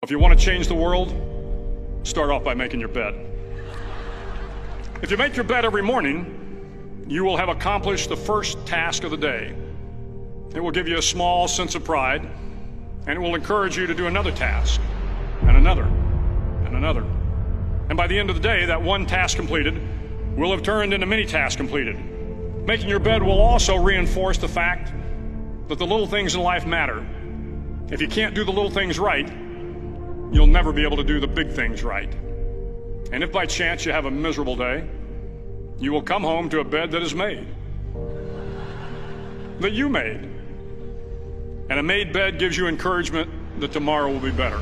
If you want to change the world, start off by making your bed. If you make your bed every morning, you will have accomplished the first task of the day. It will give you a small sense of pride, and it will encourage you to do another task, and another, and another. And by the end of the day, that one task completed will have turned into many tasks completed. Making your bed will also reinforce the fact that the little things in life matter. If you can't do the little things right, you'll never be able to do the big things right. And if by chance you have a miserable day, you will come home to a bed that is made, that you made. And a made bed gives you encouragement that tomorrow will be better.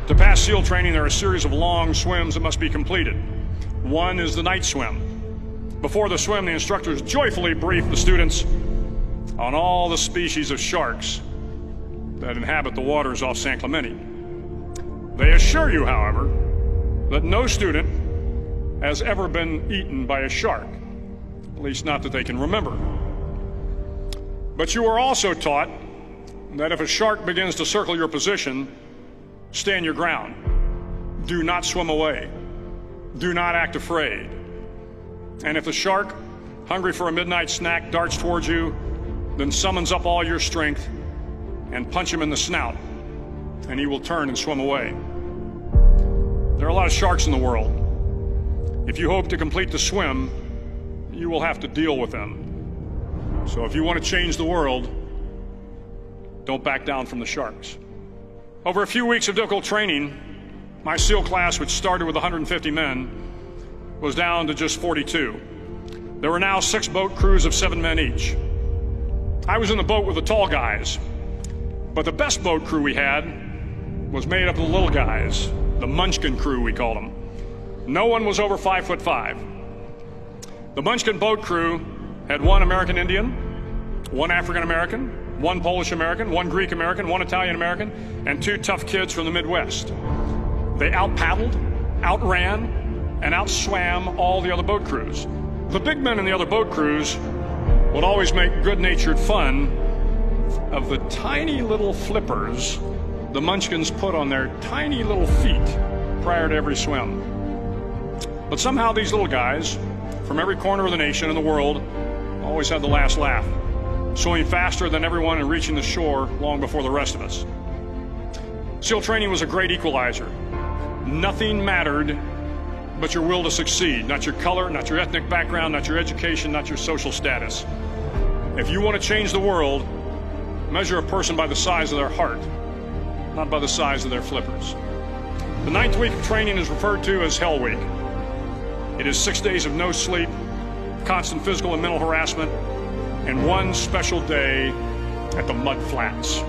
To pass SEAL training, there are a series of long swims that must be completed. One is the night swim. Before the swim, the instructors joyfully brief the students on all the species of sharks that inhabit the waters off San Clemente. They assure you, however, that no student has ever been eaten by a shark, at least not that they can remember. But you are also taught that if a shark begins to circle your position, stand your ground. Do not swim away. Do not act afraid. And if the shark, hungry for a midnight snack, darts towards you, then summons up all your strength and punch him in the snout, and he will turn and swim away. There are a lot of sharks in the world. If you hope to complete the swim, you will have to deal with them. So if you want to change the world, don't back down from the sharks. Over a few weeks of difficult training, my SEAL class, which started with 150 men, was down to just 42. There were now 6 boat crews of 7 men each. I was in the boat with the tall guys, but the best boat crew we had was made up of the little guys, the Munchkin crew, we called them. No one was over 5'5". The Munchkin boat crew had 1 American Indian, 1 African American, 1 Polish American, 1 Greek American, 1 Italian American, and 2 tough kids from the Midwest. They out-paddled, outran, and outswam all the other boat crews. The big men in the other boat crews would always make good-natured fun of the tiny little flippers the Munchkins put on their tiny little feet prior to every swim. But somehow these little guys from every corner of the nation and the world always had the last laugh, swimming faster than everyone and reaching the shore long before the rest of us. SEAL training was a great equalizer. Nothing mattered but your will to succeed, not your color, not your ethnic background, not your education, not your social status. If you want to change the world, measure a person by the size of their heart, not by the size of their flippers. The 9th week of training is referred to as Hell Week. It is 6 days of no sleep, constant physical and mental harassment, and 1 special day at the Mud Flats.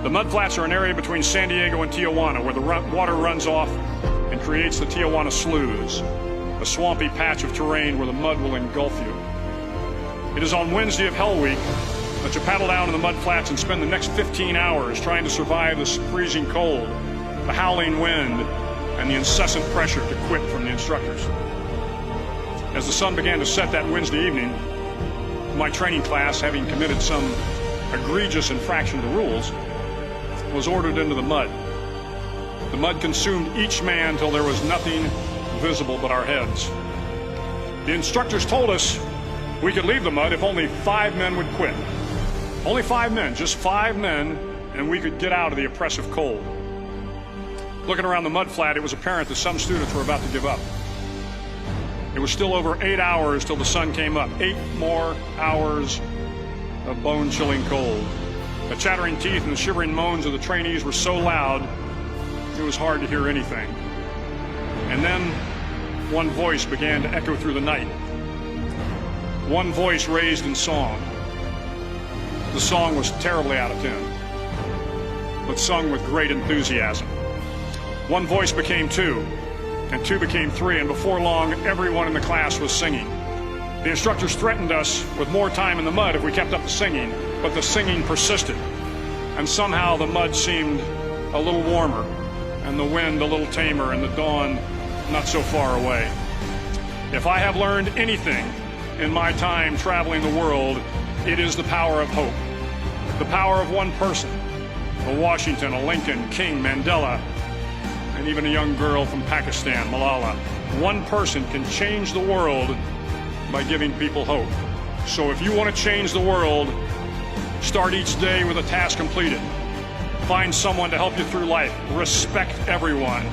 The Mud Flats are an area between San Diego and Tijuana where the water runs off and creates the Tijuana Sloughs, a swampy patch of terrain where the mud will engulf you. It is on Wednesday of Hell Week that you paddle down in the mud flats and spend the next 15 hours trying to survive the freezing cold, the howling wind, and the incessant pressure to quit from the instructors. As the sun began to set that Wednesday evening, my training class, having committed some egregious infraction to rules, was ordered into the mud. The mud consumed each man till there was nothing visible but our heads. The instructors told us we could leave the mud if only 5 men would quit. Only 5 men, just 5 men, and we could get out of the oppressive cold. Looking around the mud flat, it was apparent that some students were about to give up. It was still over 8 hours till the sun came up. 8 more hours of bone-chilling cold. The chattering teeth and the shivering moans of the trainees were so loud, it was hard to hear anything. And then one voice began to echo through the night. One voice raised in song. The song was terribly out of tune, but sung with great enthusiasm. One voice became 2, and 2 became 3, and before long, everyone in the class was singing. The instructors threatened us with more time in the mud if we kept up the singing, but the singing persisted, and somehow the mud seemed a little warmer, and the wind a little tamer, and the dawn not so far away. If I have learned anything in my time traveling the world, it is the power of hope. The power of one person, a Washington, a Lincoln, King, Mandela, and even a young girl from Pakistan, Malala. One person can change the world by giving people hope. So if you want to change the world, start each day with a task completed. Find someone to help you through life. Respect everyone.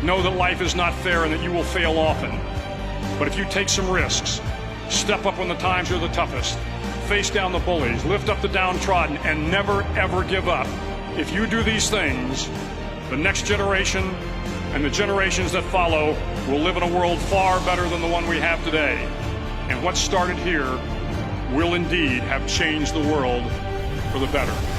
Know that life is not fair and that you will fail often. But if you take some risks, step up when the times are the toughest, face down the bullies, lift up the downtrodden, and never, ever give up. If you do these things, the next generation and the generations that follow will live in a world far better than the one we have today. And what started here will indeed have changed the world for the better.